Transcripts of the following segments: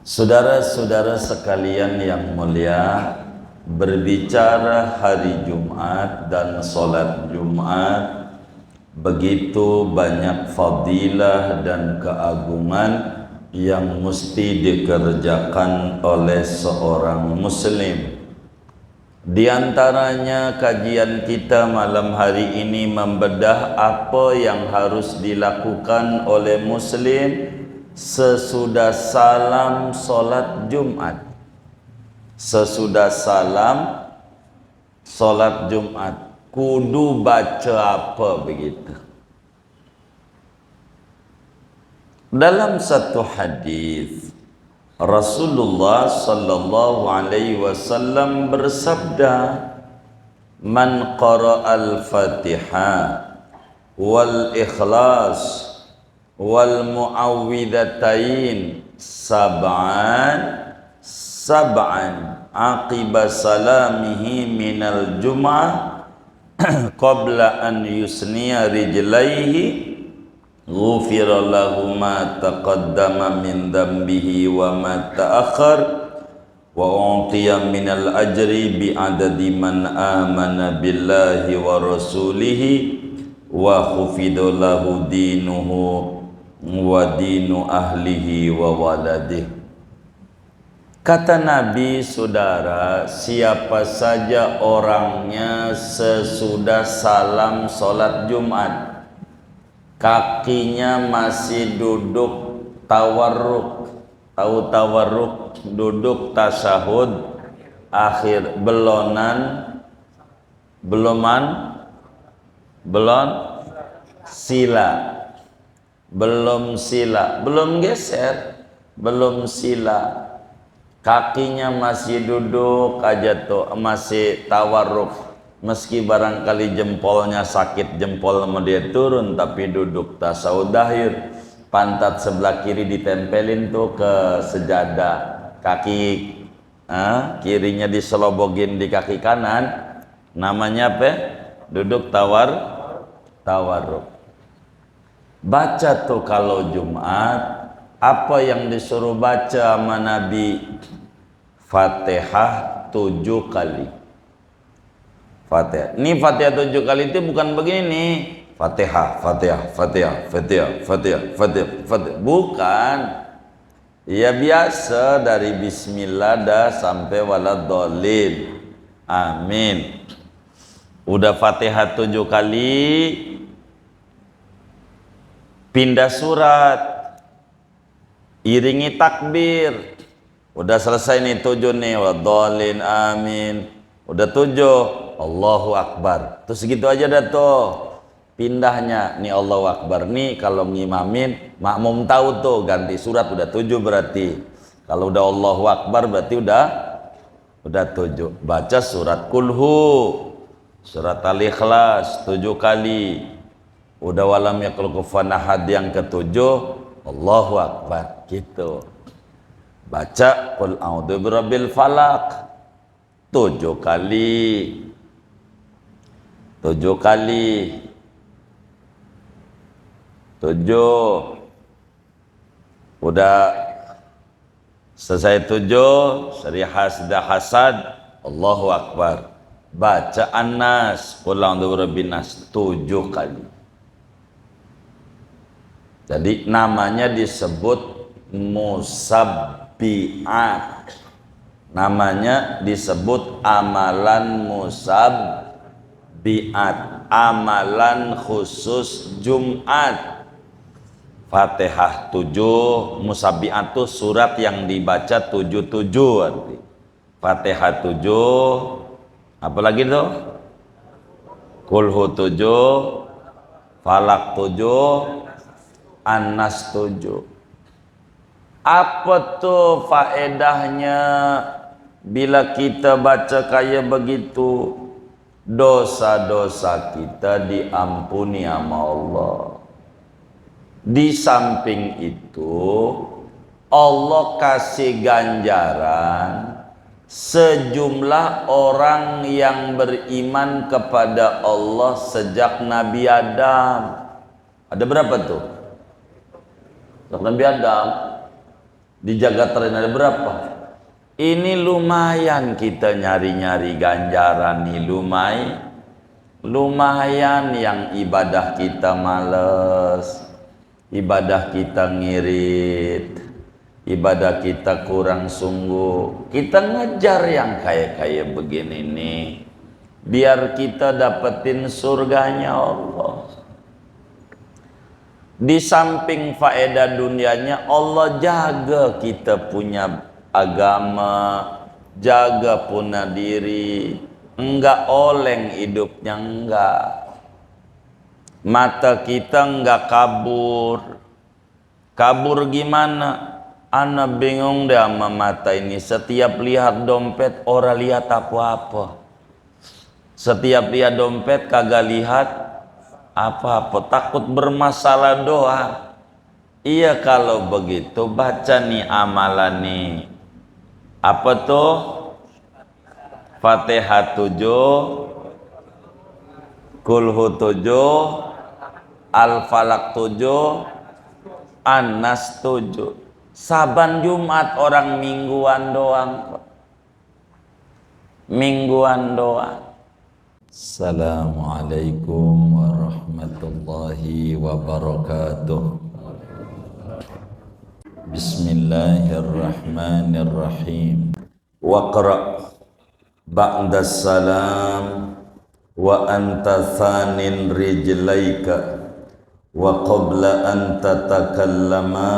Saudara-saudara sekalian yang mulia, berbicara hari Jumat dan sholat Jumat, begitu banyak fadilah dan keagungan yang mesti dikerjakan oleh seorang muslim. Di antaranya kajian kita malam hari ini membedah apa yang harus dilakukan oleh muslim sesudah salam solat Jumat. Sesudah salam solat Jumat kudu baca apa begitu. Dalam satu hadis Rasulullah sallallahu alaihi wasallam bersabda, "Man qara'al Fatihah wal Ikhlas wal Muawwidhatain sab'an aqiba salamihi minal Jum'ah qabla an yusniya rijlaihi ghufira lahu ma taqaddama min dhanbihi wa ma ta'akhkhar wa u'tiya minal ajri bi adadi man amana billahi wa rasulihi wa khufida lahu dinuhu wa dinu ahlihi wa waladihi." Kata Nabi, saudara, siapa saja orangnya sesudah salam solat Jumat kakinya masih duduk tawarruk, tahu tawarruk, duduk tasyahud akhir, belum sila, belum geser, belum sila, kakinya masih duduk aja tuh, masih tawarruk, meski barangkali jempolnya sakit, jempol mau dia turun tapi duduk tasawuf akhir, pantat sebelah kiri ditempelin tuh ke sejadah, kaki kirinya diselobogin di kaki kanan, namanya apa? Duduk tawarruk. Baca tuh kalau Jumat, apa yang disuruh baca sama Nabi? Fatihah 7 kali. Fatihah. Ini Fatihah 7 kali itu bukan begini. Fatihah. Bukan. Ya biasa dari bismillah dah sampai waladhdallin. Amin. Udah Fatihah 7 kali, pindah surat, iringi takbir. Udah selesai nih 7 nih, waladhdallin, amin. Udah 7, Allahu Akbar. Terus segitu aja dah tuh. Pindahnya nih Allahu Akbar nih kalau ngimamin, makmum tahu tuh ganti surat udah 7 berarti. Kalau udah Allahu Akbar berarti udah 7. Baca surat Kulhu, surat Al-Ikhlas 7 kali. Udah walam yakul kufuwan ahad yang ke-7, Allahu Akbar gitu. Baca qul a'udzu birabbil falaq 7 kali. 7 kali. 7. Udah selesai 7, syarihah sudah hasad, Allahu Akbar. Baca An-Nas, qul a'udzu birabbin nas 7 kali. Jadi namanya disebut musabbi'at. Namanya disebut amalan musabbi'at, amalan khusus Jumat. Fatihah 7, musabbi'at itu surat yang dibaca 7 arti. Fatihah 7, apalagi tuh? Kulhu 7, Falak 7, An-Nas 7. Apa tuh faedahnya bila kita baca kayak begitu? Dosa-dosa kita diampuni sama Allah. Di samping itu Allah kasih ganjaran sejumlah orang yang beriman kepada Allah sejak Nabi Adam. Ada berapa tuh? Nabi Adam Di Jagatren ada berapa? Ini lumayan kita nyari-nyari ganjaran nih, lumayan yang ibadah kita males, ibadah kita ngirit, ibadah kita kurang sungguh. Kita ngejar yang kayak begini nih, biar kita dapetin surganya Allah. Di samping faedah dunianya, Allah jaga kita punya agama, jaga punah diri, enggak oleng hidupnya, enggak. Mata kita enggak kabur gimana? Ana bingung deh sama mata ini. Setiap lihat dompet orang lihat apa-apa, setiap lihat dompet kagak lihat apa-apa, takut bermasalah doa. Iya, kalau begitu baca nih amalan nih. Apa tuh? Fatihah 7, Kulhu 7, Al-Falaq 7, An-Nas 7. Saban Jumat orang mingguan doang. Mingguan doang. Assalamualaikum warahmatullahi wabarakatuh. Bismillahirrahmanirrahim. Waqra ba'da salam wa anta thanin rijlaika wa qabla an tatakallama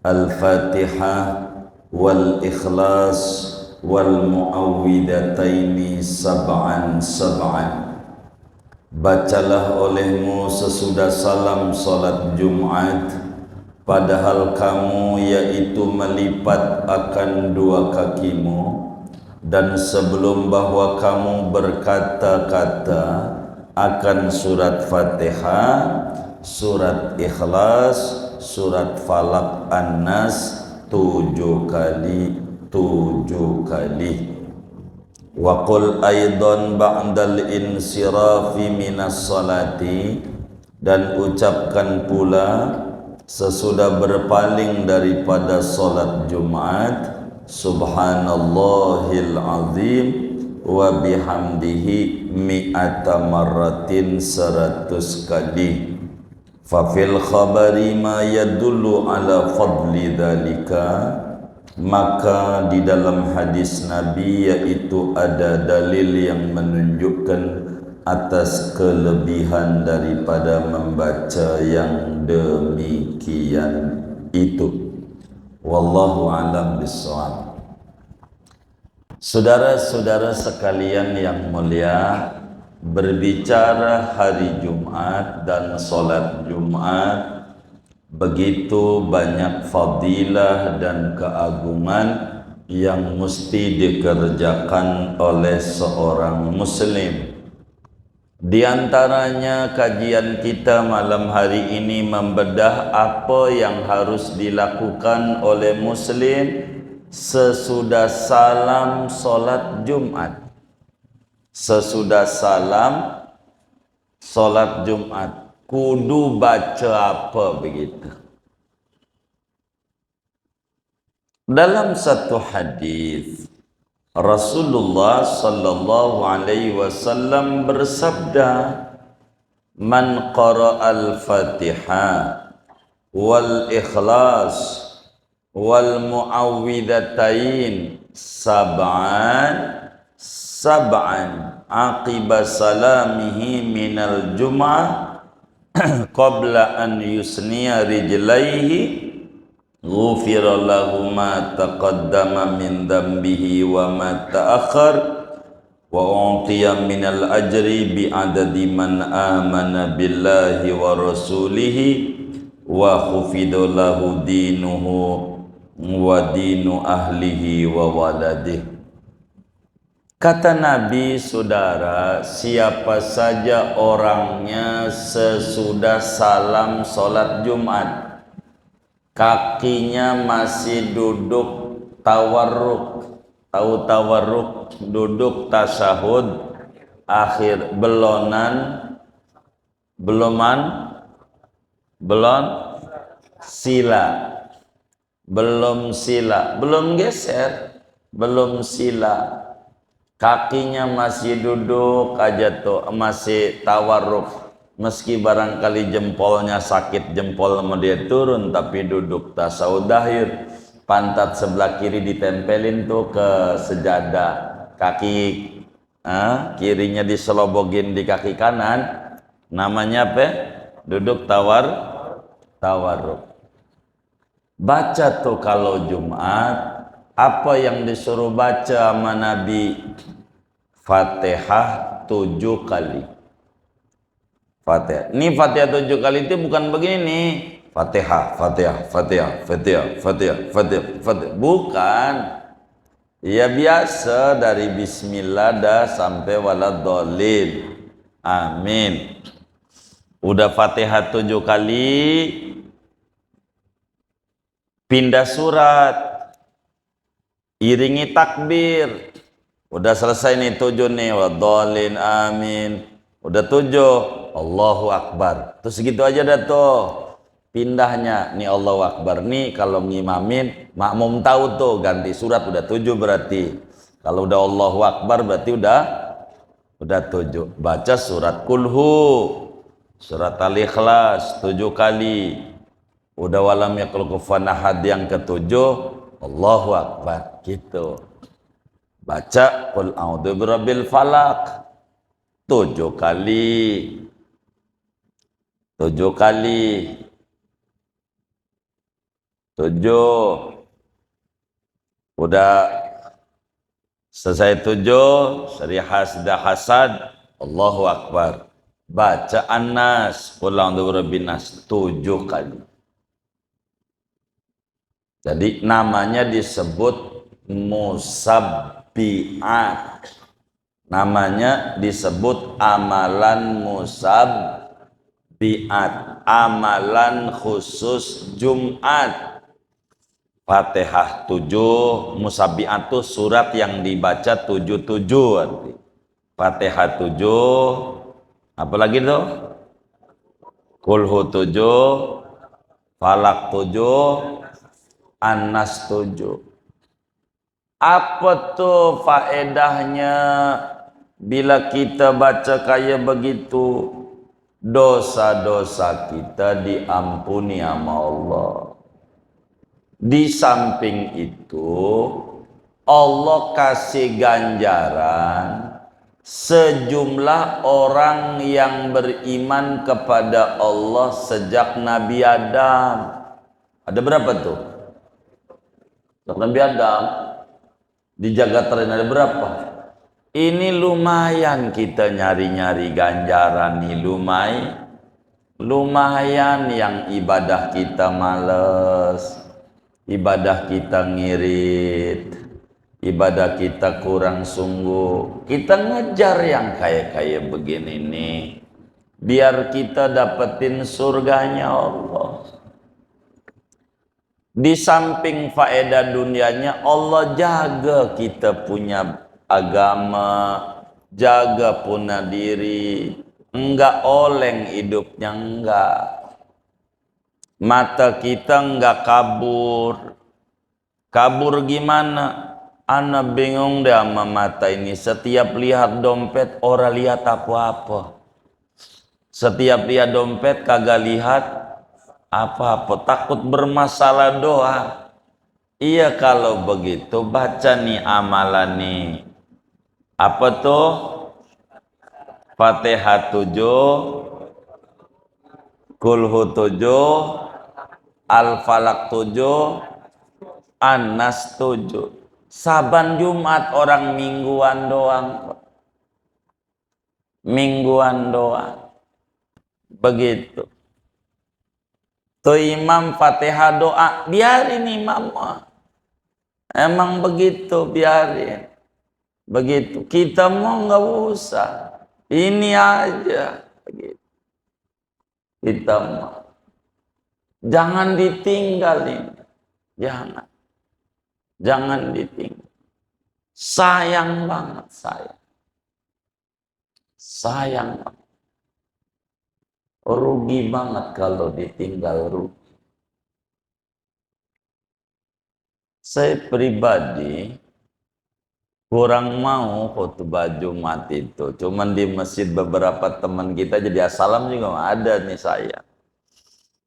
al-Fatihah wal Ikhlas wal muawwidataini sab'an. Bacalah olehmu sesudah salam salat Jumat, padahal kamu yaitu melipat akan dua kakimu, dan sebelum bahwa kamu berkata-kata akan surat Fatihah, surat Ikhlas, surat Falaq, An-Nas 7 kali. Wa qul aidan ba'dal insirafi minas salati, dan ucapkan pula sesudah berpaling daripada salat Jumat, subhanallahil azim wa bihamdihi mi'ata marratin 100 kali. Fa fil khabari ma yadullu ala fadli dzalika, maka di dalam hadis Nabi yaitu ada dalil yang menunjukkan atas kelebihan daripada membaca yang demikian itu. Wallahu a'lam bishawab. Saudara-saudara sekalian yang mulia, berbicara hari Jumat dan salat Jumat, begitu banyak fadilah dan keagungan yang mesti dikerjakan oleh seorang muslim. Di antaranya kajian kita malam hari ini membedah apa yang harus dilakukan oleh muslim sesudah salam salat Jumat. Sesudah salam salat Jumat kudu baca apa begitu. Dalam satu hadis Rasulullah sallallahu alaihi wasallam bersabda, man qara'al Fatihah wal Ikhlas wal muawwidatain sab'an aqiba salamihi minal jum'ah qabla an yusniya rijlaihi ghufira lahu ma taqaddama min dhanbihi wa ma ta'akhkhar wa utiya minal ajri bi adadi man amana billahi wa rasulihi wa khufida lahu dinuhu wa dinu ahlihi wa waladihi. Kata Nabi, saudara, siapa saja orangnya sesudah salam salat Jumat, kakinya masih duduk tawarruk. Tahu tawarruk? Duduk tasyahud akhir, belon sila. belum sila, belum geser, belum sila. Kakinya masih duduk aja tuh, masih tawarruk. Meski barangkali jempolnya sakit, jempol mau dia turun tapi duduk tasawudahir. Pantat sebelah kiri ditempelin tuh ke sejadah, kaki kirinya diselobogin di kaki kanan. Namanya apa? Duduk tawarruk. Baca tuh kalau Jumat, apa yang disuruh baca sama Nabi? Fatihah 7 kali. Fatihah. Ini Fatihah 7 kali itu bukan begini. Fatihah, Fatihah, Fatihah, Fatihah, Fatihah, Fatihah, Fatihah. Bukan. Ya biasa dari bismillah dah sampai waladhdallin. Amin. Udah Fatihah 7 kali, pindah surat, iringi takbir. Udah selesai nih 7 nih, waladhdallin, amin. Udah 7, Allahu Akbar. Terus segitu aja dah tuh. Pindahnya nih Allahu Akbar nih kalau ngimamin, makmum tahu tuh ganti surat udah 7 berarti. Kalau udah Allahu Akbar berarti udah 7. Baca surat Kulhu, surat Al-Ikhlas 7 kali. Udah walam yakul kufuwan ahad yang ke-7, Allahu Akbar gitu. Baca qul a'udzu birabbil falaq 7 kali. 7 kali. 7. Udah selesai 7, Syarihah sudah hasad, Allahu Akbar. Baca An-Nas, qul a'udzu birabbin nas 7 kali. Jadi namanya disebut musabbi'at. Namanya disebut amalan musabbi'at, amalan khusus Jumat. Fatihah 7, musabbi'at itu surat yang dibaca 7 Fatihah 7, apalagi tuh? Kulhu 7, Falak 7, An-Nas 7. Apa tuh faedahnya bila kita baca kayak begitu? Dosa-dosa kita diampuni sama Allah. Di samping itu Allah kasih ganjaran sejumlah orang yang beriman kepada Allah sejak Nabi Adam. Ada berapa tuh? Sejak Nabi Adam di jagat raya ada berapa? Ini lumayan kita nyari-nyari ganjaran nih, lumayan yang ibadah kita males, ibadah kita ngirit, ibadah kita kurang sungguh. Kita ngejar yang kayak begini nih, biar kita dapetin surganya Allah. Di samping faedah dunianya, Allah jaga kita punya agama, jaga punya diri, enggak oleng hidupnya, enggak. Mata kita enggak kabur. Kabur gimana? Ana bingung deh sama mata ini. Setiap lihat dompet, orang lihat apa-apa. Setiap lihat dompet, kagak lihat apa-apa. Takut bermasalah doang. Iya, kalau begitu baca nih amalan nih. Apa tuh? Fatihah 7, Kulhu 7, Al-Falaq 7, An-Nas 7. Saban Jumat orang mingguan doang. Mingguan doang. Begitu. Tuh imam Fatihah doa, biarin imam. Emang begitu, biarin. Begitu. Kita mau nggak usah. Ini aja. Begitu. Kita mau. Jangan ditinggalin. Jangan. Jangan ditinggal. Sayang banget, sayang. Sayang banget. Rugi banget kalau ditinggal, rugi. Saya pribadi kurang mau khutbah Jumat itu. Cuman di masjid beberapa teman kita jadi assalam juga ada nih saya.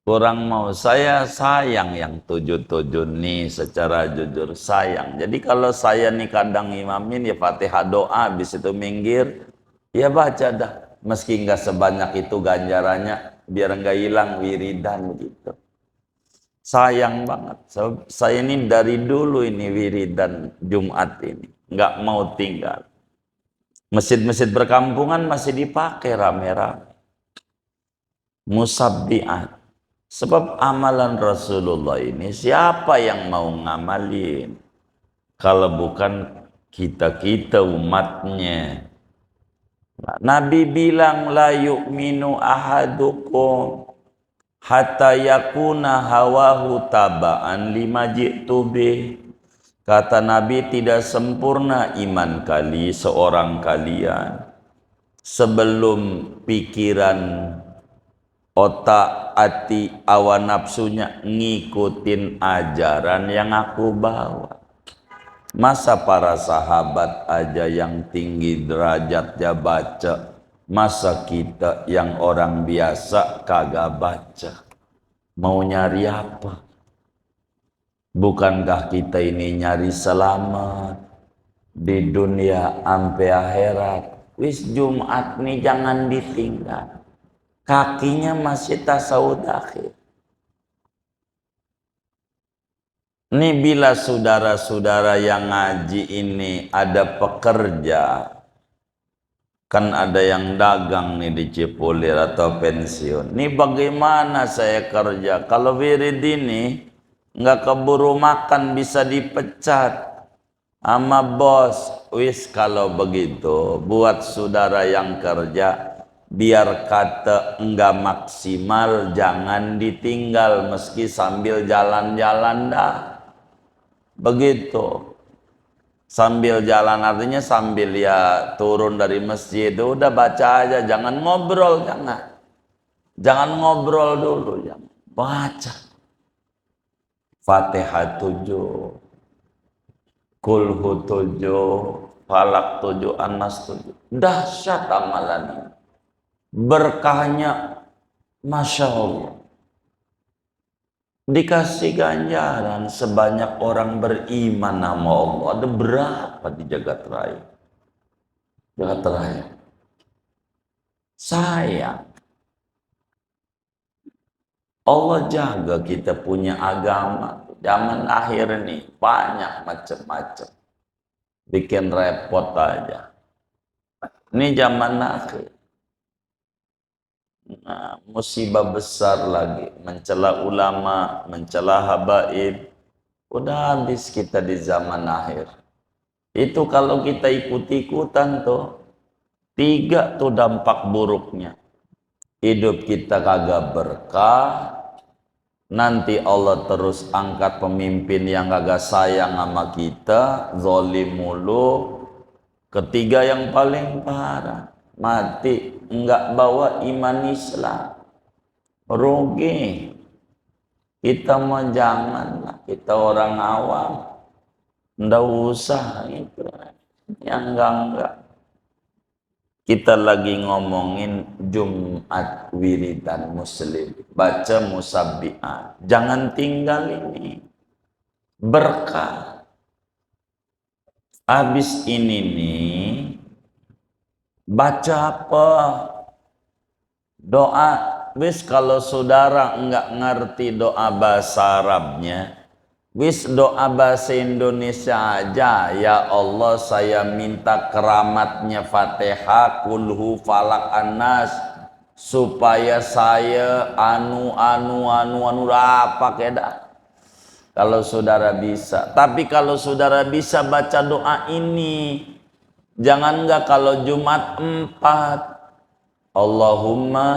Kurang mau, saya sayang yang 7-7 nih secara jujur sayang. Jadi kalau saya nih kadang imamin ya Fatihah doa, habis itu minggir, ya baca dah. Meski nggak sebanyak itu ganjarannya, biar nggak hilang wiridan gitu. Sayang banget. Saya ini dari dulu ini wiridan Jumat ini, nggak mau tinggal. Masjid-masjid perkampungan masih dipakai rame-rame. Musabbi'at. Sebab amalan Rasulullah ini siapa yang mau ngamalin kalau bukan kita-kita umatnya. Nah, Nabi bilang la yu'minu ahadukum hatta yakuna hawahu taba'an lima ji'tu bih. Kata Nabi, tidak sempurna iman seorang kalian sebelum pikiran, otak, hati, awa nafsunya ngikutin ajaran yang aku bawa. Masa para sahabat aja yang tinggi derajatnya baca, masa kita yang orang biasa kagak baca? Mau nyari apa? Bukankah kita ini nyari selamat di dunia sampai akhirat? Wis Jumat nih jangan ditinggal. Kakinya masih tasawuf akhir. Ini bila saudara-saudara yang ngaji ini ada pekerja, kan ada yang dagang nih di Cipulir atau pensiun. Ini bagaimana saya kerja? Kalau wirid ini nggak keburu makan bisa dipecat sama bos. Wis kalau begitu buat saudara yang kerja, biar kata enggak maksimal jangan ditinggal meski sambil jalan-jalan dah. Begitu. Sambil jalan artinya sambil ya turun dari masjid udah baca aja, jangan ngobrol, jangan. Jangan ngobrol dulu, jangan. Baca. Fatihah 7, Kulhu 7, Falak 7, Anas 7. Dahsyat amalan ini. Berkahnya Masya Allah. Dikasih ganjaran sebanyak orang beriman nama Allah. Ada berapa di jagat raya? Jagat raya. Sayang. Allah jaga kita punya agama. Zaman akhir ini banyak macam-macam. Bikin repot aja. Ini zaman akhir. Nah, musibah besar lagi, mencela ulama, mencela habaib. Udah habis kita di zaman akhir. Itu kalau kita ikut-ikutan tuh, 3 tuh dampak buruknya. Hidup kita kagak berkah, nanti Allah terus angkat pemimpin yang kagak sayang sama kita, zalim mulu. Ketiga yang paling parah, mati enggak bawa iman Islam, rugi. Kita mah janganlah, kita orang awam, ndak usah itu yang enggak. Kita lagi ngomongin Jumat wiridan muslim, baca musabbihat, jangan tinggal ini berkah. Habis ini nih baca apa? Doa. Wis kalau saudara enggak ngerti doa bahasa Arabnya, wis doa bahasa Indonesia aja. Ya Allah, saya minta keramatnya Fatihah, Kulhu, Falak, Anas, supaya saya apa dah. Kalau saudara bisa. Tapi kalau saudara bisa baca doa ini, jangan enggak kalau Jumat 4. Allahumma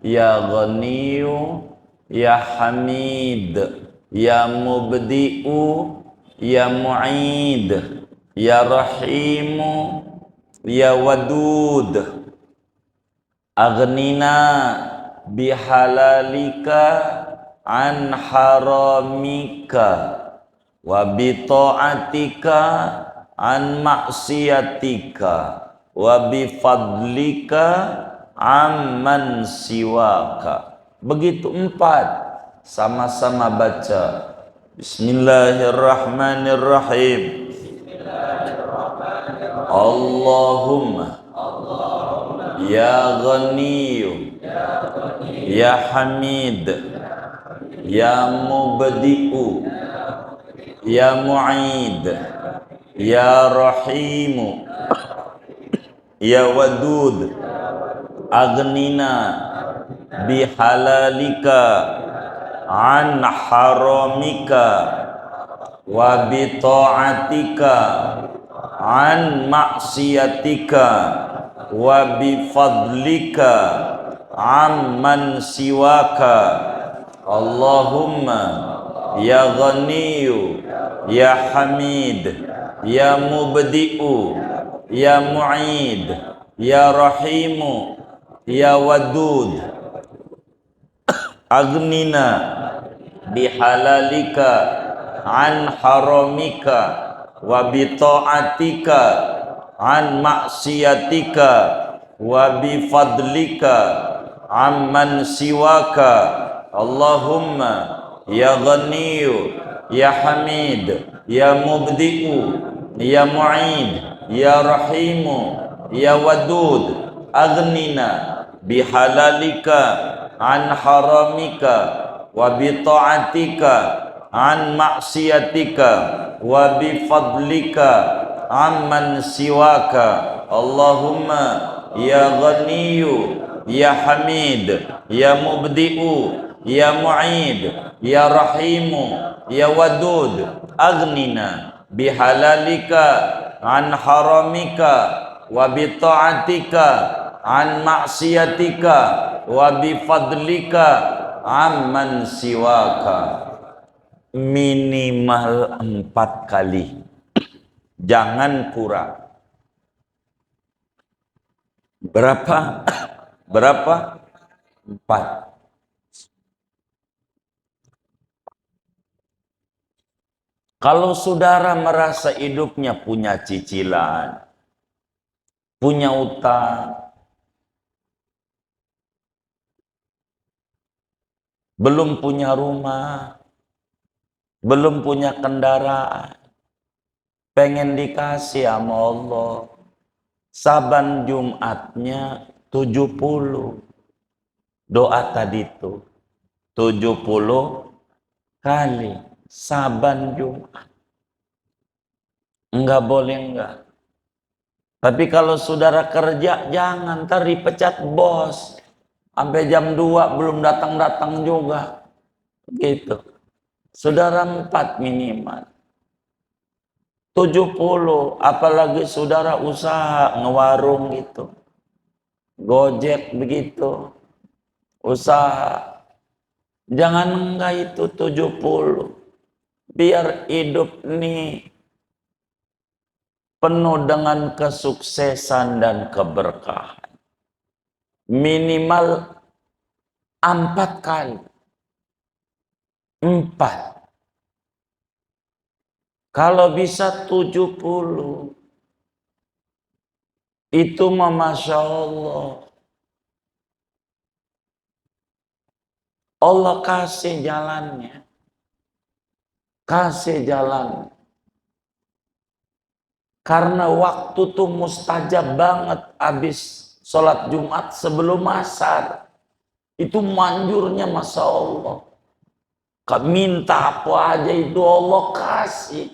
ya Ghaniyu ya Hamid ya Mubdi'u ya Mu'id ya Rahimu ya Wadud aghnina bihalalika an haramika wa bi ta'atika an maksiatika wa bi fadlika amman siwaka. Begitu 4, sama-sama baca. Bismillahirrahmanirrahim. Allahumma ya Ghaniyyu ya Hamid ya Mubdi'u ya Mu'id ya Rahimu ya Wadud aghnina bihalalika an haramika wa bi ta'atika an maksiatika wa bi fadlika amman siwaka. Allahumma ya Ghaniyyu ya Hamid ya Mubdi'u ya Mu'id ya Rahimu ya Wadud aghnina bihalalika an haramika wa bi ta'atika an maksiatika wa bi fadlika amman siwaka. Allahumma ya Ghaniyyu ya Hamid ya Mubdi'u ya Mu'id ya Rahimu ya Wadud aghnina bihalalika an haramika wa bi ta'atika an maksiatika wa bi fadlika amman siwaka. Allahumma ya Ghaniyyu ya Hamid ya Mubdi'u ya Mu'id ya Rahimu ya Wadud aghnina bihalalika an haramika wa bi ta'atika an maksiatika wa bi fadlika amman siwaka. Minimal 4 kali, jangan kurang. Berapa? 4. Kalau saudara merasa hidupnya punya cicilan, punya utang, belum punya rumah, belum punya kendaraan, pengen dikasih sama Allah, saban Jumatnya 70. Doa tadi tuh 70 kali saban Jumat. Enggak boleh enggak. Tapi kalau saudara kerja jangan, ntar dipecat bos. Sampai jam 2 belum datang-datang juga. Gitu. Saudara 4 minimal. 70, apalagi saudara usaha ngewarung gitu. Gojek begitu. Usaha. Jangan enggak itu 70. Biar hidup nih penuh dengan kesuksesan dan keberkahan. Minimal 4 kali. 4. Kalau bisa 70. Itu mah Masya Allah. Allah kasih jalannya. Kasih jalan. Karena waktu tuh mustajab banget habis sholat Jumat sebelum asar. Itu manjurnya Masya Allah. Minta apa aja itu Allah kasih.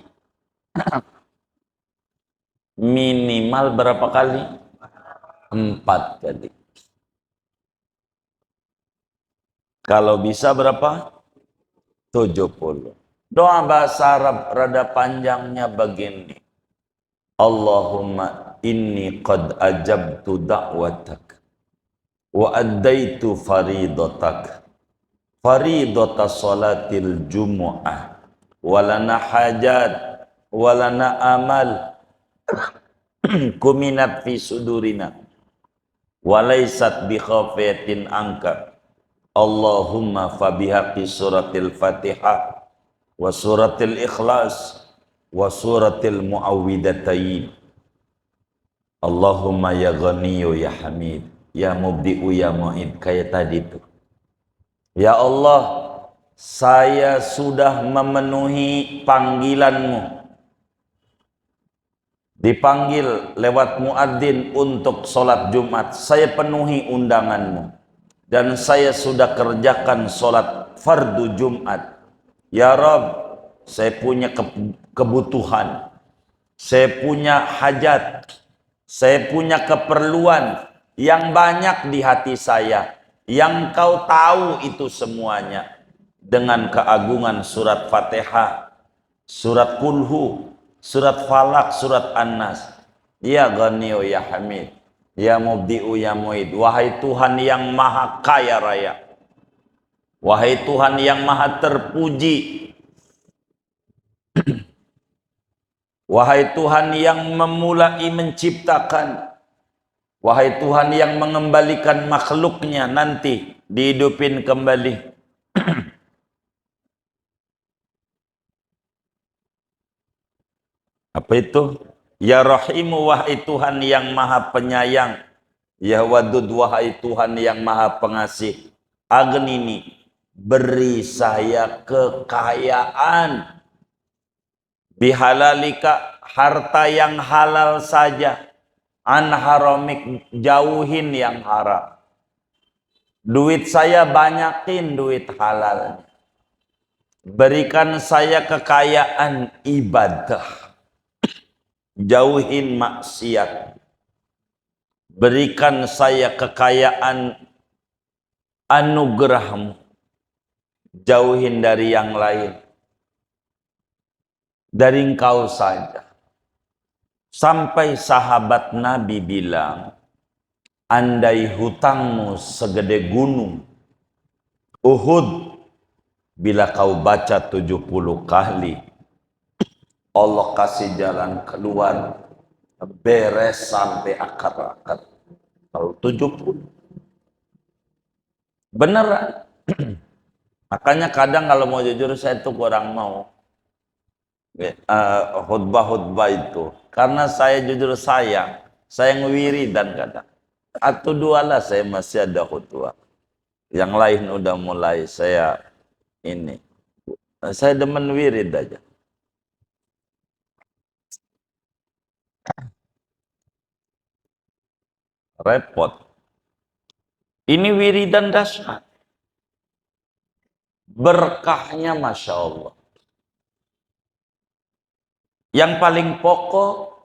Minimal berapa kali? 4 kali. Kalau bisa berapa? 70. Doa bahasa Arab rada panjangnya begini. Allahumma inni qad ajabtu da'watak wa addaitu faridatak faridata salatil jumu'ah walana hajat walana amal kuminat fi sudurina walaysat bi khafiyatin angka. Allahumma fabihaqqi suratil Fatihah wa suratil Ikhlas, wa suratil Muawwidatayn. Allahumma ya Ghaniyyu ya Hamid, ya Mubdi'u ya Mu'id, kayak tadi tuh. Ya Allah, saya sudah memenuhi panggilanmu. Dipanggil lewat muadzin untuk sholat Jumat, saya penuhi undanganmu. Dan saya sudah kerjakan sholat fardu Jumat. Ya Rabb, saya punya kebutuhan, saya punya hajat, saya punya keperluan yang banyak di hati saya, yang kau tahu itu semuanya. Dengan keagungan surat Fatihah, surat Kulhu, surat Falak, surat An-Nas. Ya Ghaniyyu ya Hamid, ya Mubdi'u ya Mu'id, wahai Tuhan yang maha kaya raya, wahai Tuhan yang maha terpuji, wahai Tuhan yang memulai menciptakan, wahai Tuhan yang mengembalikan makhluknya nanti dihidupin kembali. Apa itu? Ya Rahimu, wahai Tuhan yang maha penyayang. Ya Wadud, wahai Tuhan yang maha pengasih. Aghnini, beri saya kekayaan. Bihalalika, harta yang halal saja. An haramik, jauhin yang haram. Duit saya banyakin duit halal. Berikan saya kekayaan ibadah. Jauhin maksiat. Berikan saya kekayaan anugerahmu. Jauhin dari yang lain. Dari engkau saja. Sampai sahabat Nabi bilang, andai hutangmu segede gunung Uhud, bila kau baca 70 kali, Allah kasih jalan keluar, beres sampai akar-akar. Kalau 70 beneran. Makanya kadang kalau mau jujur saya tuh kurang mau khutbah-khutbah itu, karena saya jujur saya ngewiridan kadang atau dua lah saya masih ada khutbah, yang lain udah mulai saya ini, saya demen wirid aja. Repot. Ini wiridan dahsyat. Berkahnya Masya Allah. Yang paling pokok,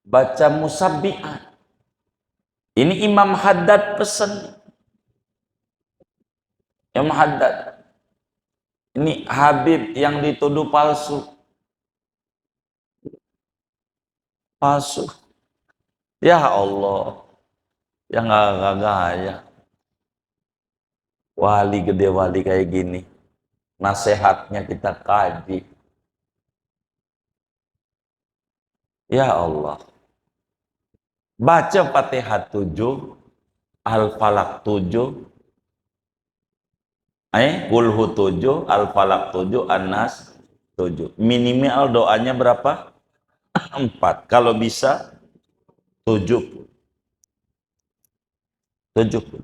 baca musabbihat. Ini Imam Haddad pesan. Imam Haddad. Ini Habib yang dituduh palsu. Palsu. Ya Allah. Yang gagah ya. Wali gede wali kayak gini. Nasihatnya kita kaji. Ya Allah. Baca Fatihah 7, Al-Falaq 7, Kulhu 7, Al-Falaq 7, An-Nas 7. Minimal doanya berapa? 4. Kalau bisa 7. 7.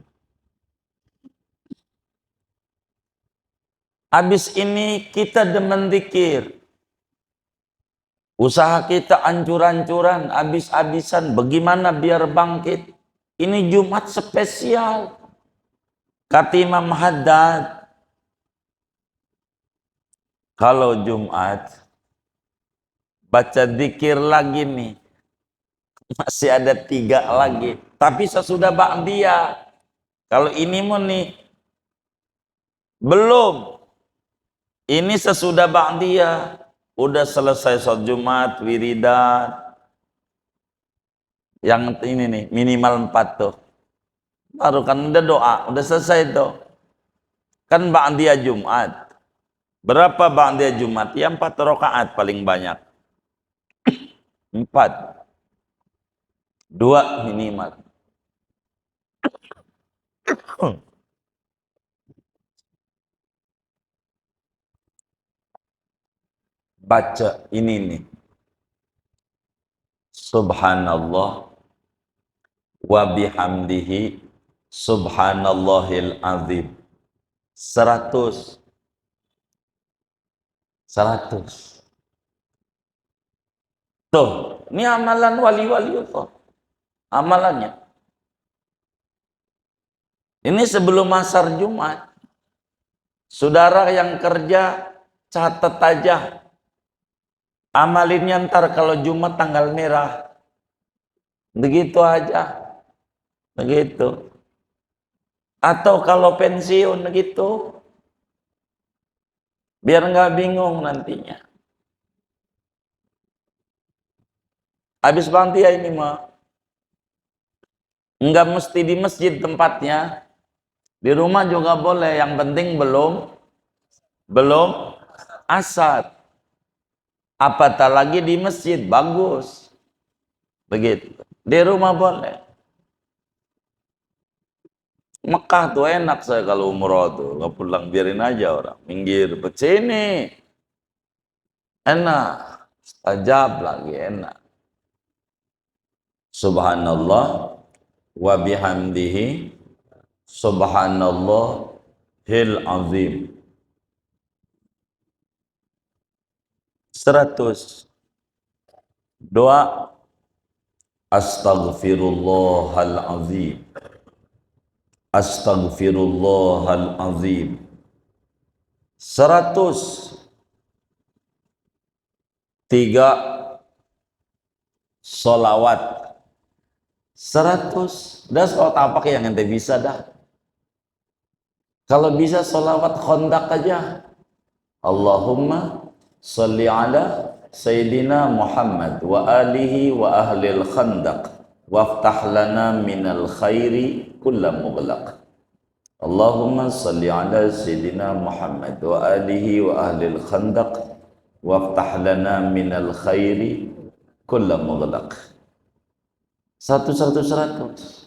Habis ini kita demen zikir. Usaha kita ancur-ancuran, habis-habisan. Bagaimana biar bangkit? Ini Jumat spesial. Kata Imam Haddad, kalau Jumat baca zikir lagi nih, masih ada 3 lagi. Tapi sesudah ba'diyah. Kalau ini mau nih, belum. Ini sesudah ba'diyah. Udah selesai sholat Jumat, wiridan. Yang ini nih, minimal 4 tuh. Baru kan udah doa, udah selesai tuh. Kan ba'diyah Jumat. Berapa ba'diyah Jumat? Ya 4 rakaat paling banyak. 4. 2 minimal. baca ini nih. Subhanallah wa bihamdihi subhanallahil azim. 100. Tuh, ini amalan wali-wali itu. Amalannya. Ini sebelum asar Jumat. Saudara yang kerja, catat aja. Amalinnya ntar kalau Jumat tanggal merah. Begitu aja. Begitu. Atau kalau pensiun gitu. Biar nggak bingung nantinya. Habis pantia ini mah. Nggak mesti di masjid tempatnya. Di rumah juga boleh. Yang penting belum asar. Apatah lagi di masjid, bagus. Begitu. Di rumah boleh. Mekah tuh enak saya kalau umroh tuh. Nggak pulang, biarin aja orang. Minggir, sini. Enak. Stajab lagi, enak. Subhanallah wa bihamdihi subhanallahil azim. 100. Doa astaghfirullahal azim. Astaghfirullahal azim. 100. 3 solawat. 100. Dah solawat apa yang ente bisa dah. Kalau bisa solawat kondak aja. Allahumma salli ala Sayyidina Muhammad wa alihi wa ahlil khandaq waftah lana minal khairi kulla mughlaq. Allahumma salli ala Sayyidina Muhammad wa alihi wa ahlil khandaq waftah lana minal khairi kulla mughlaq. 100.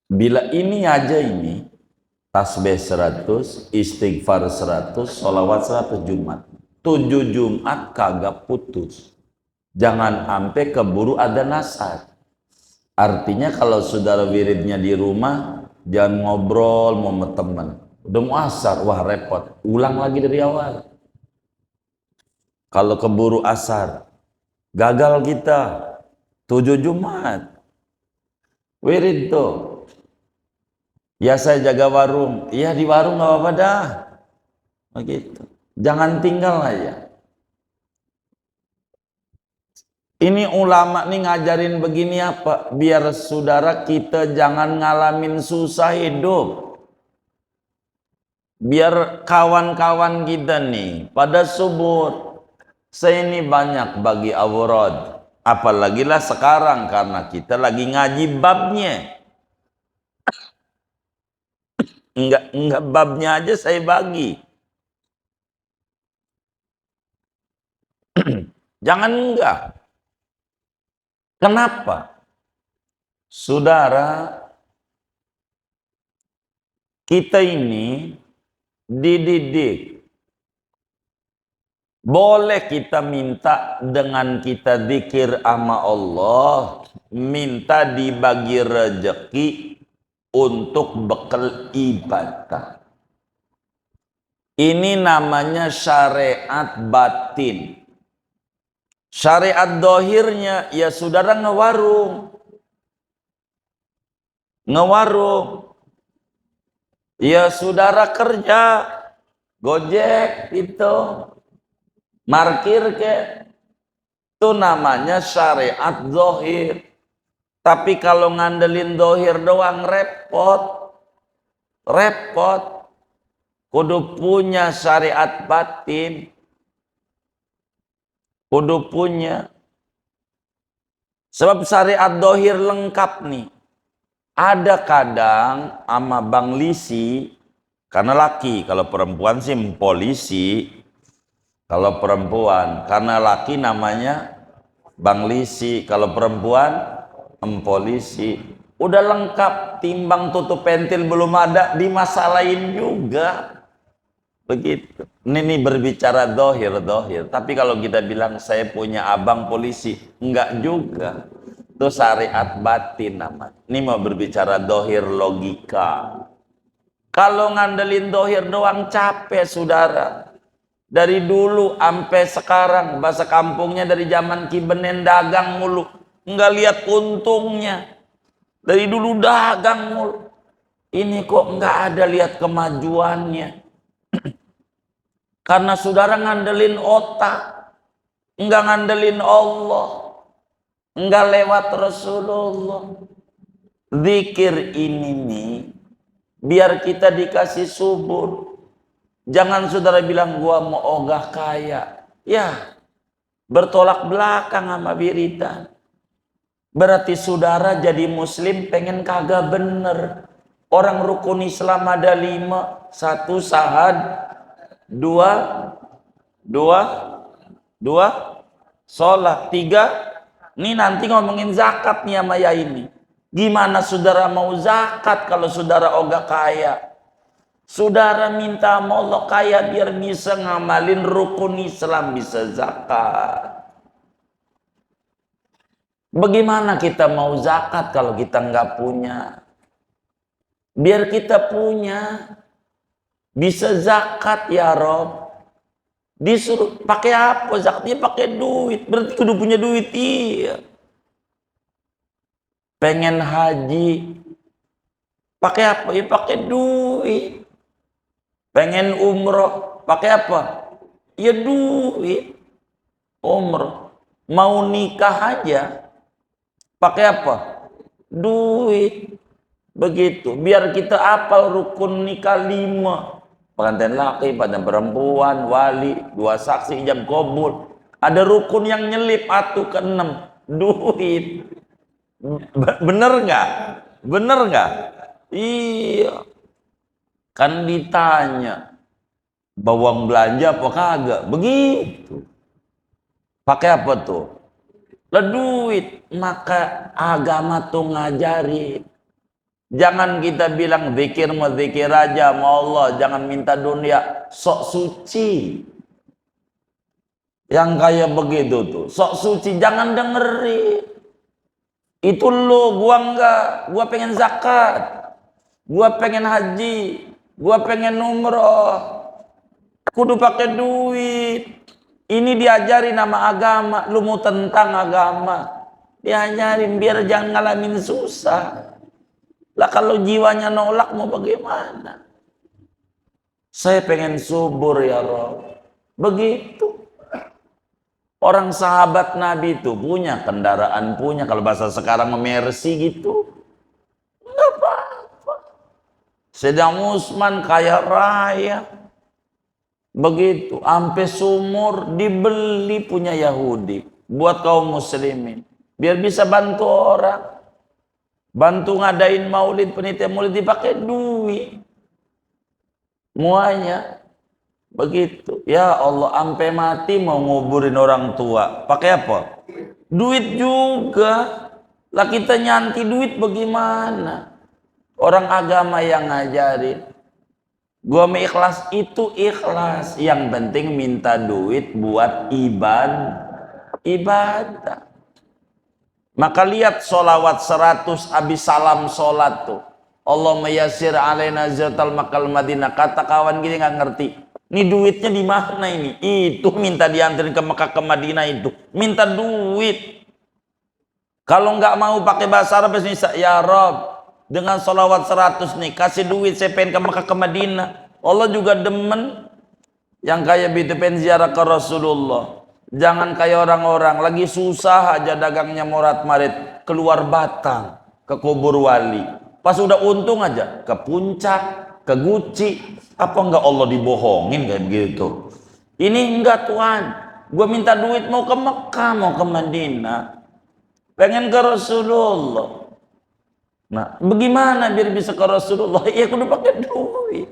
Bila ini aja ini tasbih 100, istighfar 100, sholawat 100 Jumat. 7 Jumat kagak putus. Jangan sampai keburu ada nasar. Artinya kalau saudara wiridnya di rumah, jangan ngobrol sama teman. Udah mau asar, wah repot. Ulang lagi dari awal. Kalau keburu asar, gagal kita. 7 Jumat. Wirid tuh. Ya saya jaga warung. Iya di warung nggak apa-apa dah. Begitu. Jangan tinggal aja. Ini ulama nih ngajarin begini apa? Biar saudara kita jangan ngalamin susah hidup. Biar kawan-kawan kita nih pada subur. Saya ini banyak bagi awrad. Apalagi lah sekarang karena kita lagi ngaji babnya. Enggak babnya aja saya bagi. Jangan enggak. Kenapa? Saudara, kita ini dididik. Boleh kita minta dengan kita zikir sama Allah, minta dibagi rezeki untuk bekal ibadah. Ini namanya syariat batin. Syariat dohirnya, ya saudara ngewarung. Ya saudara kerja, gojek itu, markir ke. Itu namanya syariat dohir. Tapi kalau ngandelin dohir doang repot. Kudu punya syariat batin. Kudu punya. Sebab syariat dohir lengkap nih. Ada kadang sama bang lisi, karena laki, kalau perempuan sih polisi. Kalau perempuan, karena laki namanya bang lisi, kalau perempuan polisi. Udah lengkap, timbang tutup pentil belum ada, dimasalahin juga. Begitu. Ini berbicara dohir. Tapi kalau kita bilang saya punya abang polisi, enggak juga. Itu syariat batin namanya. Ini mau berbicara dohir logika. Kalau ngandelin dohir doang capek saudara. Dari dulu sampai sekarang, bahasa kampungnya dari zaman Kibenen dagang mulu. Enggak lihat untungnya. Dari dulu dagang mulu. Ini kok enggak ada lihat kemajuannya. Karena saudara ngandelin otak, enggak ngandelin Allah, enggak lewat Rasulullah. Zikir ini nih, biar kita dikasih subur. Jangan saudara bilang gua mau ogah kaya. Ya, bertolak belakang sama wiridan. Berarti saudara jadi muslim pengen kagak bener. Orang rukun Islam ada 5. 1 sahad, 2 sholat, 3 ini nanti ngomongin zakat nih sama ya ini. Gimana saudara mau zakat kalau saudara ogah kaya? Saudara minta sama Allah kaya biar bisa ngamalin rukun Islam, bisa zakat. Bagaimana kita mau zakat kalau kita nggak punya? Biar kita punya, bisa zakat ya Rob. Disuruh pakai apa zakatnya? Pakai duit. Berarti kudu punya duit. Iya. Pengen haji, pakai apa? Ya pakai duit. Pengen umroh, pakai apa? Ya duit. Umroh. Mau nikah aja, pakai apa? Duit. Begitu. Biar kita apal rukun nikah 5. Pengantin laki, pengantin perempuan, wali, 2 saksi, ijab kabul. Ada rukun yang nyelip 1 ke 6. Duit. Bener nggak? Bener nggak? Iya. Kan ditanya, bawang belanja apa kagak? Begitu. Pakai apa tuh? Lah duit. Maka agama tuh ngajarin. Jangan kita bilang zikir mau zikir aja mau Allah, jangan minta dunia, sok suci. Yang kayak begitu tuh, sok suci, jangan dengerin. Itu lo, gua enggak, gua pengen zakat, gua pengen haji, gua pengen umroh. Kudu pakai duit. Ini diajarin nama agama, lu mau tentang agama. Diajarin biar jangan ngalamin susah. Lah kalau jiwanya nolak mau bagaimana? Saya pengen subur ya Rob. Begitu. Orang sahabat Nabi itu punya kendaraan, punya kalau bahasa sekarang Mercy gitu. Enggak apa-apa. Sedang Utsman kaya raya. Begitu. Sampai sumur dibeli punya Yahudi. Buat kaum muslimin. Biar bisa bantu orang. Bantu ngadain maulid, penitia maulid dipakai duit. Muanya begitu. Ya Allah, sampai mati mau nguburin orang tua. Pakai apa? Duit juga. Lah kita nyanti duit bagaimana? Orang agama yang ngajarin. Gua mau ikhlas itu ikhlas. Yang penting minta duit buat ibadah. Maka lihat solawat 100 habis salam sholat tuh. Allahumma yassir alaina zatal makal Madinah. Kata kawan gini nggak ngerti. Ini duitnya di mana ini? Itu minta dianterin ke Mekah ke Madinah itu. Minta duit. Kalau nggak mau pakai bahasa Arab bisa ya Rob. Dengan solawat 100 nih. Kasih duit saya pengen ke Mekah ke Madinah. Allah juga demen. Yang kayak begitu pengen ziarah ke Rasulullah. Jangan kayak orang-orang lagi susah aja dagangnya morat-marit keluar Batang ke kubur wali. Pas udah untung aja ke puncak, ke Guci. Apa enggak Allah dibohongin kayak begitu? Ini enggak Tuhan. Gue minta duit mau ke Mekah, mau ke Madinah. Pengen ke Rasulullah. Nah, bagaimana biar bisa ke Rasulullah? Ya kudu pakai duit.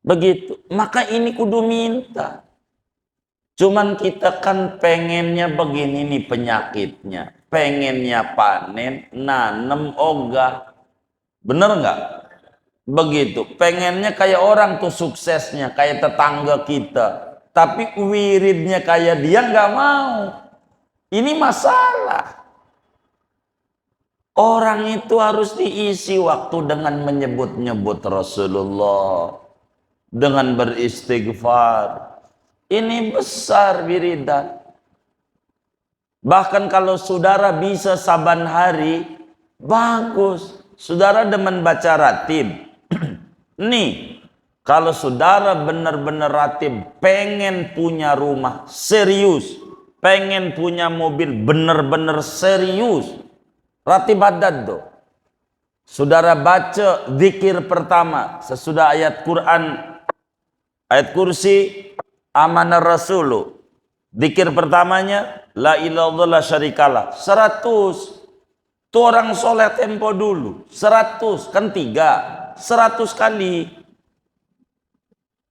Begitu. Maka ini kudu minta. Cuman kita kan pengennya begini nih penyakitnya. Pengennya panen, nanem, ogah. Bener nggak? Begitu, pengennya kayak orang tuh suksesnya, kayak tetangga kita. Tapi wiridnya kayak dia nggak mau. Ini masalah. Orang itu harus diisi waktu dengan menyebut-nyebut Rasulullah, dengan beristighfar. Ini besar wiridan. Bahkan kalau saudara bisa saban hari, bagus. Saudara demen baca ratib. Nih, kalau saudara benar-benar ratib, pengen punya rumah serius, pengen punya mobil benar-benar serius, ratib haddad tuh. Saudara baca zikir pertama sesudah ayat Quran, ayat kursi, amanah rasulu. Zikir pertamanya la ilaha illallah syarikalah 100. Tuh orang soleh tempo dulu 100, kan 3, 100 kali.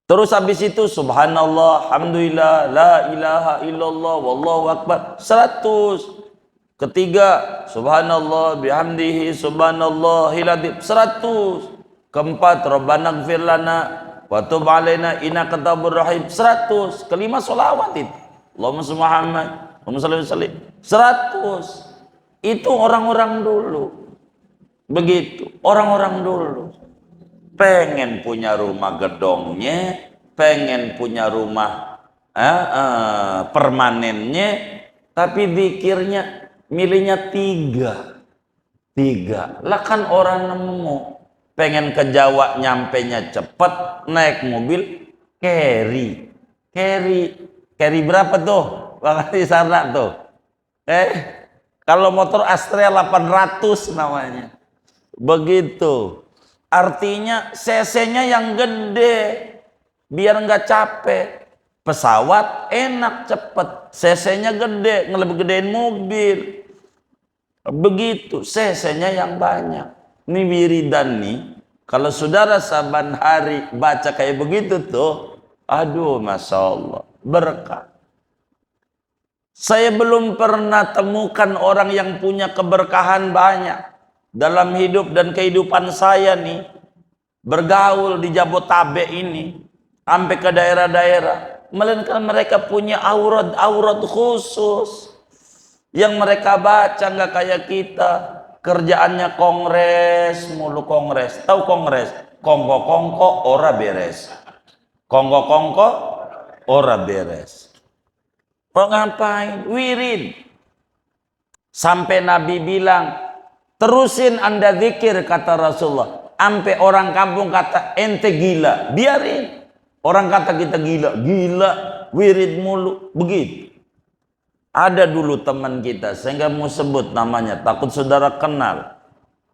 Terus habis itu subhanallah, alhamdulillah, la ilaha illallah, wallahu akbar 100. Ketiga subhanallah bihamdihi subhanallahil adzim 100. Keempat rabbana ighfir lana wa tub alaina innaka tawwabur rahim 100. Kelima sholawat itu. Allahumma shalli Muhammad, Allahumma shalli wasallim 100. Itu orang-orang dulu. Begitu, orang-orang dulu. Pengen punya rumah gedongnya, pengen punya rumah permanennya, tapi pikirnya milihnya 3. Lah kan orang nemu, pengen ke Jawa nyampenya cepet, naik mobil carry berapa tuh? Bang di sana tuh. Kalau motor Astrea 800 namanya. Begitu. Artinya cc-nya yang gede biar nggak capek. Pesawat enak cepet, cc-nya gede, lebih gedein mobil. Begitu, cc-nya yang banyak. Ini wiridan nih. Kalau saudara saban hari baca kayak begitu tuh, aduh masya Allah, berkah. Saya belum pernah temukan orang yang punya keberkahan banyak dalam hidup dan kehidupan saya nih, bergaul di Jabotabek ini sampai ke daerah-daerah, melainkan mereka punya aurat khusus yang mereka baca, nggak kayak kita kerjaannya kongres mulu. Kongres, tahu kongres? Kongko ora beres, kongko ora beres. Ngapain? Wirid. Sampai Nabi bilang, terusin anda zikir, kata Rasulullah. Sampai orang kampung kata ente gila, biarin. Orang kata kita gila, wirid mulu, begitu. Ada dulu teman kita, saya nggak mau sebut namanya, takut saudara kenal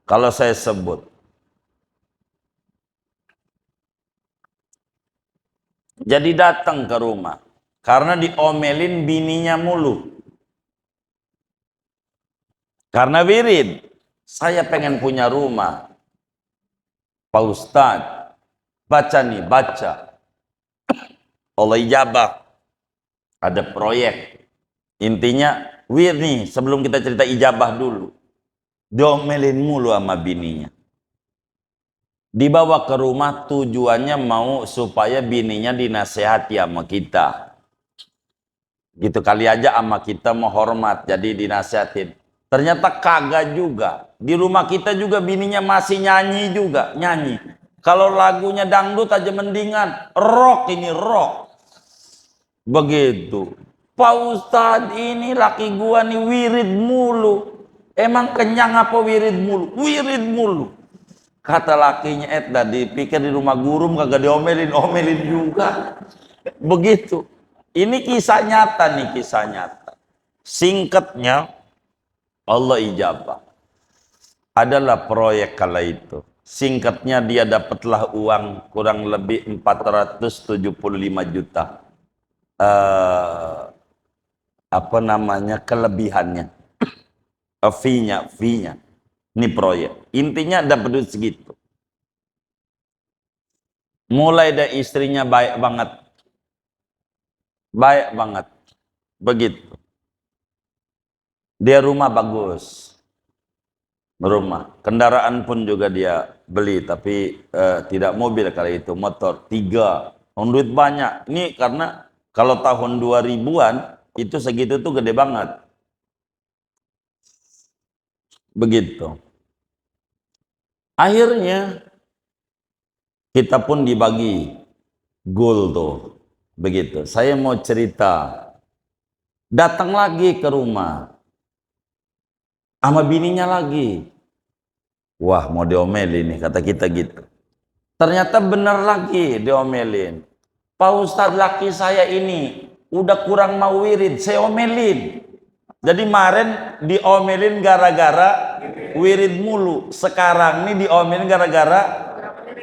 kalau saya sebut. Jadi datang ke rumah karena diomelin bininya mulu. Karena wirid, saya pengen punya rumah. Pak Ustadz, baca. Allah ijabah. Ada proyek. Intinya, wirid nih, sebelum kita cerita ijabah dulu. Diomelin mulu sama bininya. Dibawa ke rumah tujuannya mau supaya bininya dinasehati sama kita. Gitu kali aja sama kita mau hormat, jadi dinasehatin. Ternyata kagak juga. Di rumah kita juga bininya masih nyanyi juga, nyanyi. Kalau lagunya dangdut aja mendingan, rock ini rock. Begitu. Pak Ustadz, ini laki gua nih wirid mulu. Emang kenyang apa wirid mulu? Wirid mulu. Kata lakinya, dipikir di rumah gurum kagak diomelin juga. Begitu. Ini kisah nyata nih, kisah nyata. Singkatnya, Allah ijabah. Adalah proyek kala itu. Singkatnya dia dapatlah uang kurang lebih 475 juta. Apa namanya, kelebihannya. Fee-nya. Ini proyek. Intinya dapat duit segitu. Mulai dari istrinya baik banget. Baik banget. Begitu. Dia rumah bagus. rumah. Kendaraan pun juga dia beli, tapi tidak mobil kali itu, motor 3. Duit banyak. Ini karena kalau tahun 2000-an itu segitu tuh gede banget. Begitu. Akhirnya kita pun dibagi goal tuh. Begitu. Saya mau cerita. Datang lagi ke rumah. Sama bininya lagi. Wah, mau diomelin nih, kata kita gitu. Ternyata benar lagi diomelin. Pak Ustadz, laki saya ini udah kurang mau wirid, saya omelin. Jadi kemarin diomelin gara-gara wirid mulu. Sekarang nih diomelin gara-gara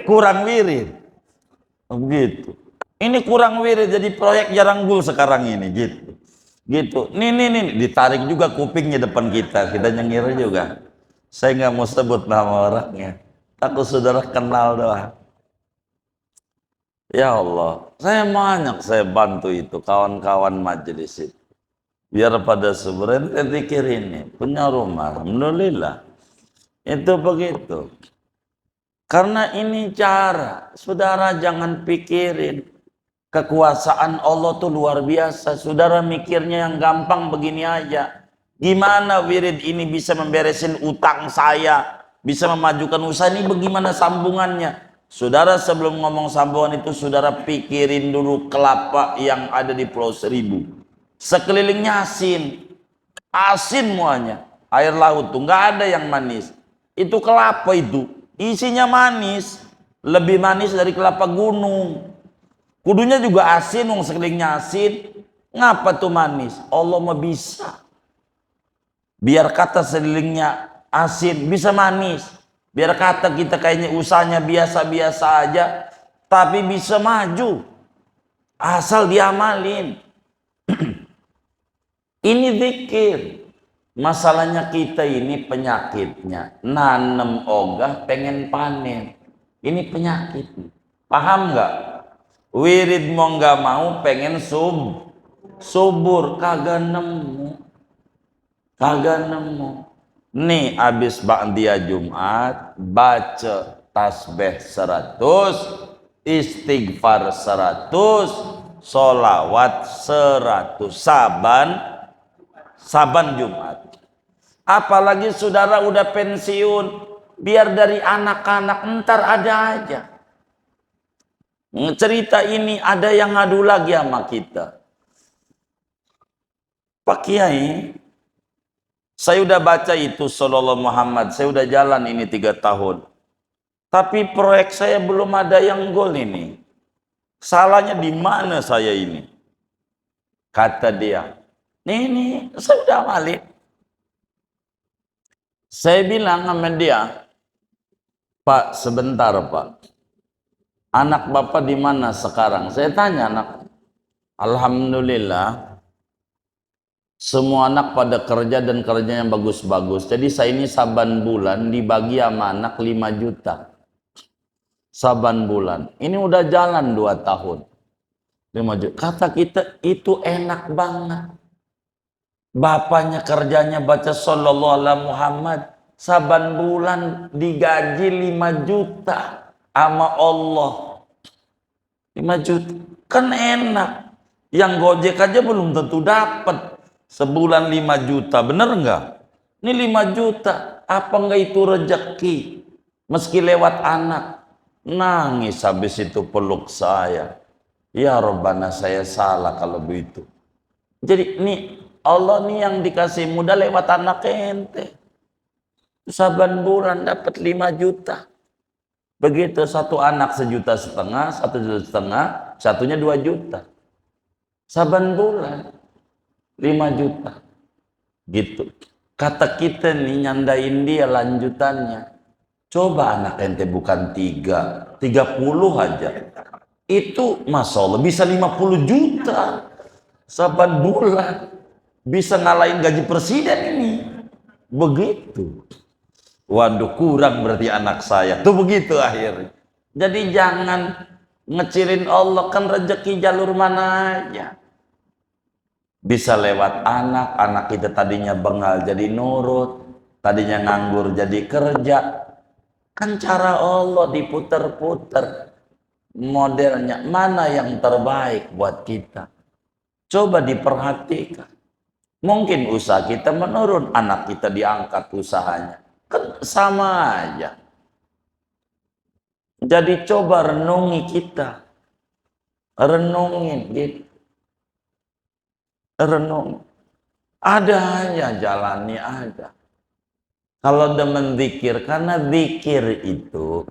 kurang wirid. Begitu. Ini kurang wirid, jadi proyek jarang gul sekarang ini, gitu. Gitu. Nih, ditarik juga kupingnya depan kita. Kita nyengir juga. Saya nggak mau sebut nama orangnya. Takut saudara kenal doang. Ya Allah, saya bantu itu kawan-kawan majelis itu. Biar pada sebenarnya saya pikir ini punya rumah, alhamdulillah. Itu begitu. Karena ini cara, saudara jangan pikirin kekuasaan Allah tuh luar biasa. Saudara mikirnya yang gampang begini aja. Gimana wirid ini bisa memberesin utang saya, bisa memajukan usaha ini, bagaimana sambungannya? Saudara sebelum ngomong sambungan itu, saudara pikirin dulu kelapa yang ada di Pulau Seribu. Sekelilingnya asin, asin semuanya. Air laut tuh nggak ada yang manis. Itu kelapa itu, isinya manis, lebih manis dari kelapa gunung. Kudunya juga asin, sekelilingnya asin. Ngapa tuh manis? Allah mah bisa. Biar kata sekelilingnya asin, bisa manis. Biar kata kita kayaknya usahanya biasa-biasa aja, tapi bisa maju. Asal diamalin. Ini zikir. Masalahnya kita ini penyakitnya. Nanem ogah pengen panen. Ini penyakit. Paham nggak? Wirid mau nggak mau pengen subur. Kagak nemu. Nih abis ba'diyah Jumat baca tasbih 100, istighfar 100, sholawat 100 saban Jumat. Apalagi saudara udah pensiun, biar dari anak-anak ntar ada aja. Cerita ini ada yang ngadu lagi sama kita. Pak Kiai, saya udah baca itu Sallallahu Muhammad, saya udah jalan ini 3 tahun. Tapi proyek saya belum ada yang gol ini. Salahnya di mana saya ini? Kata dia, nih, saya udah amalin. Saya bilang sama dia, Pak, sebentar Pak. Anak Bapak di mana sekarang? Saya tanya anak. Alhamdulillah. Semua anak pada kerja dan kerjanya bagus-bagus. Jadi saya ini saban bulan dibagi sama anak 5 juta. Saban bulan. Ini udah jalan 2 tahun. 5 juta. Kata kita itu enak banget. Bapaknya kerjanya baca Sallallahu Alaihi Muhammad. Saban bulan digaji 5 juta sama Allah. 5 juta. Kan enak. Yang Gojek aja belum tentu dapat. Sebulan 5 juta, bener nggak? Ini 5 juta, apa nggak itu rezeki? Meski lewat anak, nangis habis itu peluk saya. Ya Rabbana, saya salah kalau begitu. Jadi nih Allah nih yang dikasih mudah lewat anak ente. Saban bulan dapat 5 juta. Begitu satu anak 1,5 juta, 1,5 juta, satunya 2 juta. Saban bulan. 5 juta gitu. Kata kita nih nyandain dia lanjutannya. Coba anak ente bukan 30 aja. Itu Masya Allah bisa 50 juta saban bulan. Bisa ngalahin gaji presiden ini. Begitu. Waduh, kurang berarti anak saya. Tuh begitu akhirnya. Jadi jangan ngecilin Allah, kan rezeki jalur mana aja. Bisa lewat anak kita tadinya bengal jadi nurut. tadinya nganggur jadi kerja. Kan cara Allah diputer-puter. Modelnya mana yang terbaik buat kita? Coba diperhatikan. Mungkin usaha kita menurun, anak kita diangkat usahanya. Kan sama aja. Jadi coba renungi kita. Renungin gitu. Renung. Ada aja jalani ada. Kalau demen zikir, karena zikir itu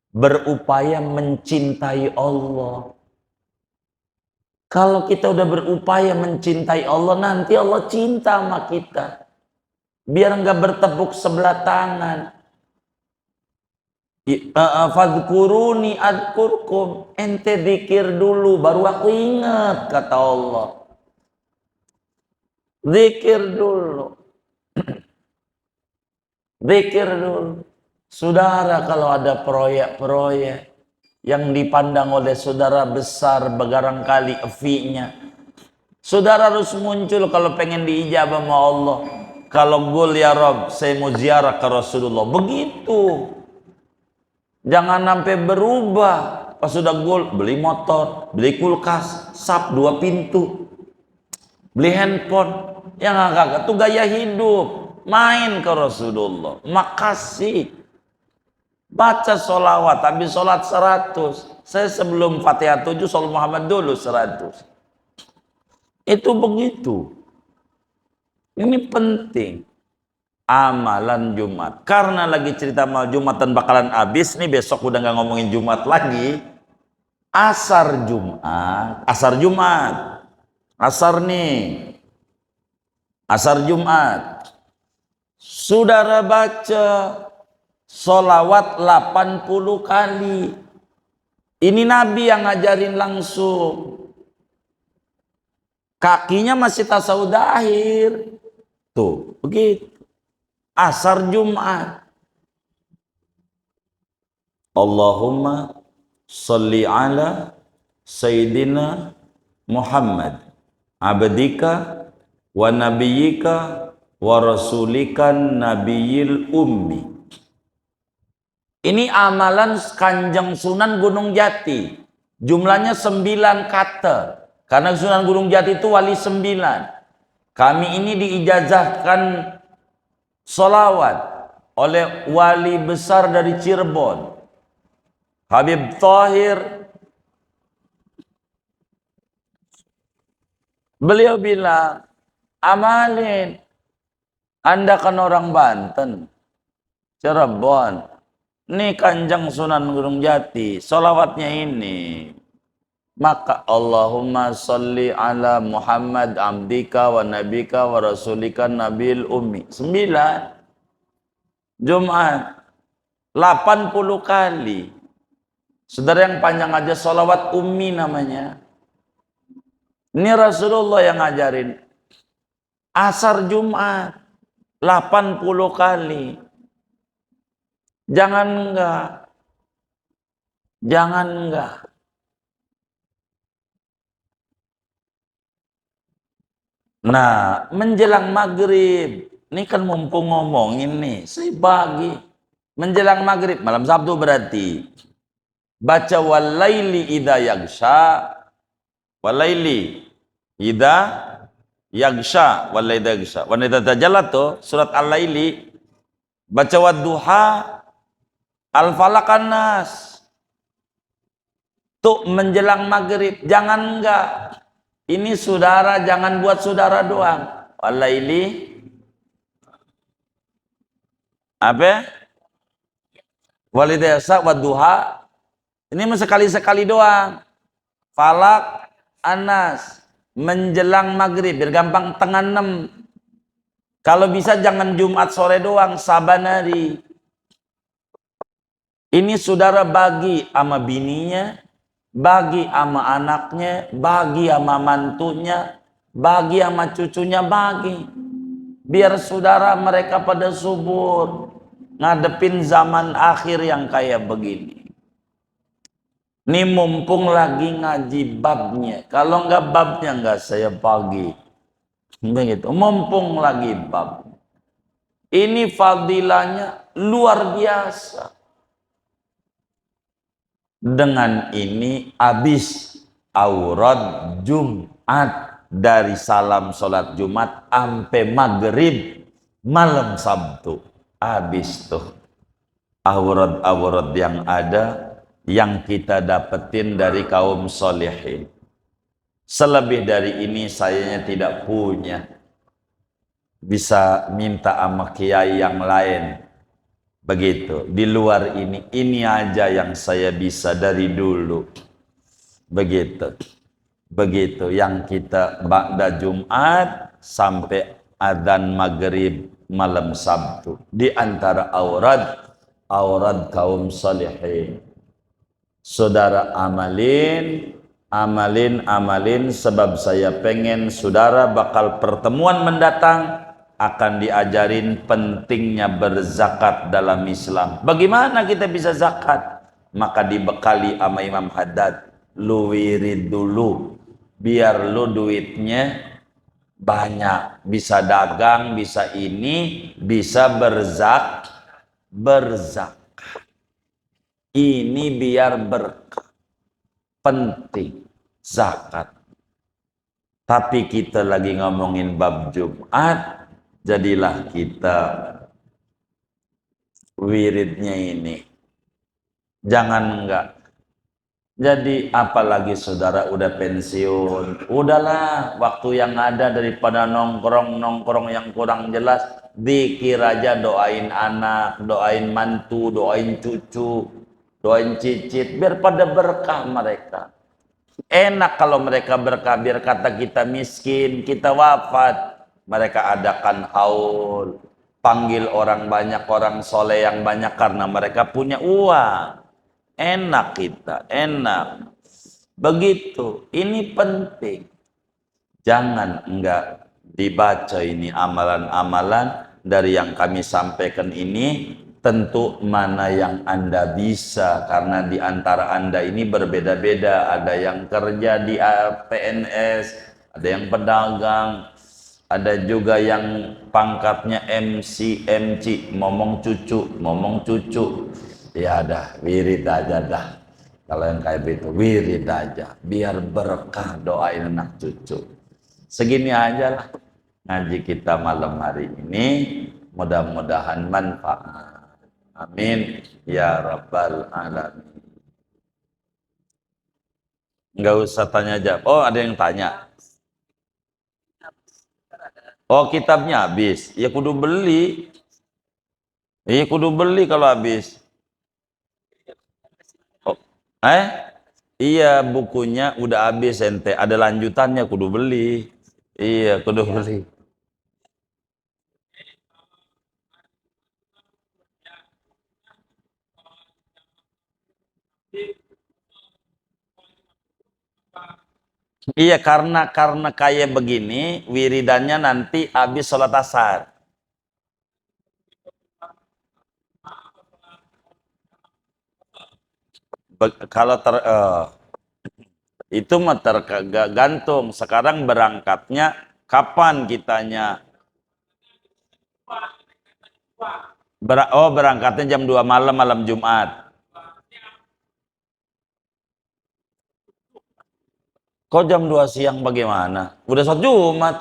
berupaya mencintai Allah. Kalau kita udah berupaya mencintai Allah, nanti Allah cinta sama kita. Biar nggak bertepuk sebelah tangan. Fadhkuruni adkurkum. Ente zikir dulu, baru aku ingat, kata Allah. Zikir dulu. Zikir dulu. Saudara, kalau ada proyek-proyek yang dipandang oleh saudara besar, barangkali fee-nya, saudara harus muncul kalau pengen diijabah sama Allah. Kalau gol ya Rob, saya mau ziarah ke Rasulullah. Begitu. Jangan sampai berubah. Pas sudah gol, beli motor, beli kulkas, sap 2 pintu, beli handphone. Yang agak itu gaya hidup. Main ke Rasulullah. Makasih. Baca sholawat, habis sholat 100. Saya sebelum Fatihah 7, sholat Muhammad dulu 100. Itu begitu. Ini penting. Amalan Jumat. Karena lagi cerita mal Jumatan bakalan habis nih, besok udah nggak ngomongin Jumat lagi. Asar Jumat. Asar Jumat. Asar nih. Asar Jumat. Saudara baca sholawat 80 kali. Ini Nabi yang ngajarin langsung. Kakinya masih tasawuf akhir. Tuh, begitu. Asar Jumat. Allahumma salli ala Sayyidina Muhammad abdika wa nabiyyika wa rasulikan nabiyil ummi. Ini amalan Kanjeng Sunan Gunung Jati. Jumlahnya 9 kata. Karena Sunan Gunung Jati itu wali 9. Kami ini diijazahkan sholawat oleh wali besar dari Cirebon, Habib Thahir. Beliau bilang, amalin. Anda kan orang Banten, Cirebon. Ini Kanjeng Sunan Gunung Jati, sholawatnya ini. Maka Allahumma salli ala Muhammad abdika wa nabika wa rasulika nabil ummi. 9. Jumat 80 kali. Saudara, yang panjang aja sholawat ummi namanya. Ini Rasulullah yang ngajarin. Asar Jumat 80 kali. Jangan enggak. Jangan enggak. Nah, menjelang maghrib, ini kan mumpung ngomongin nih, saya bagi. Menjelang maghrib, malam Sabtu berarti. Baca walaili idza yagsha, walaili idza yagsha, walaili idza yagsha. Wanita tajallat tuh, surat Al-Laili. Baca wadduha, Al-Falaq An-Nas. Tuh menjelang maghrib, jangan enggak. Ini saudara, jangan buat saudara doang. Walaili apa? Walidayasa wadduha. Ini sekali-sekali doang. Falak Anas menjelang maghrib, biar gampang tengah 6. Kalau bisa jangan Jumat sore doang, saban hari. Ini saudara bagi sama bininya, bagi sama anaknya, bagi sama mantunya, bagi sama cucunya, bagi. Biar saudara mereka pada subur ngadepin zaman akhir yang kayak begini. Ini mumpung lagi ngaji babnya. Kalau nggak babnya nggak saya bagi. Begitu. Mumpung lagi bab. Ini fadilahnya luar biasa. Dengan ini habis aurad Jumat, dari salam sholat Jumat sampai maghrib malam Sabtu, habis tuh aurad-aurad yang ada yang kita dapetin dari kaum solehin. Selebih dari ini sayanya tidak punya, bisa minta sama kiai yang lain. Begitu, di luar ini aja yang saya bisa dari dulu. Begitu yang kita ba'da Jumat sampai adzan maghrib malam Sabtu. Di antara aurad kaum salihin. Saudara amalin sebab saya pengen saudara bakal pertemuan mendatang akan diajarin pentingnya berzakat dalam Islam. Bagaimana kita bisa zakat? Maka dibekali sama Imam Haddad, lu wirid dulu biar lu duitnya banyak, bisa dagang, bisa ini, bisa berzakat. Ini biar berkah, penting zakat. Tapi kita lagi ngomongin bab Jumat, jadilah kita wiridnya ini. Jangan enggak. Jadi apalagi saudara udah pensiun, udahlah waktu yang ada daripada nongkrong yang kurang jelas, zikir aja, doain anak, doain mantu, doain cucu, doain cicit, biar pada berkah mereka. Enak kalau mereka berkah, biar kata kita miskin, kita wafat, mereka adakan haul, panggil orang banyak, orang soleh yang banyak karena mereka punya uang. Enak kita, enak. Begitu, ini penting. Jangan enggak dibaca ini amalan-amalan dari yang kami sampaikan ini. Tentu mana yang Anda bisa, karena di antara Anda ini berbeda-beda. Ada yang kerja di PNS, ada yang pedagang, ada juga yang pangkatnya MC, ngomong cucu. Ya dah, wirid aja dah. Kalau yang kayak begitu, wirid aja. Biar berkah, doain anak cucu. Segini aja lah ngaji kita malam hari ini. Mudah-mudahan manfaat. Amin ya rabbal alamin. Enggak usah tanya jawab. Oh, ada yang tanya. Oh, kitabnya habis. Ya kudu beli. Iya kudu beli kalau habis. Oh, iya bukunya udah habis ente. Ada lanjutannya kudu beli. Iya kudu beli. Iya karena kayak begini wiridannya nanti habis sholat asar. Kalau itu mah tergantung sekarang berangkatnya kapan kitanya. Berangkatnya jam 2 malam Jumat. Kok jam 2 siang bagaimana? Udah sholat Jumat.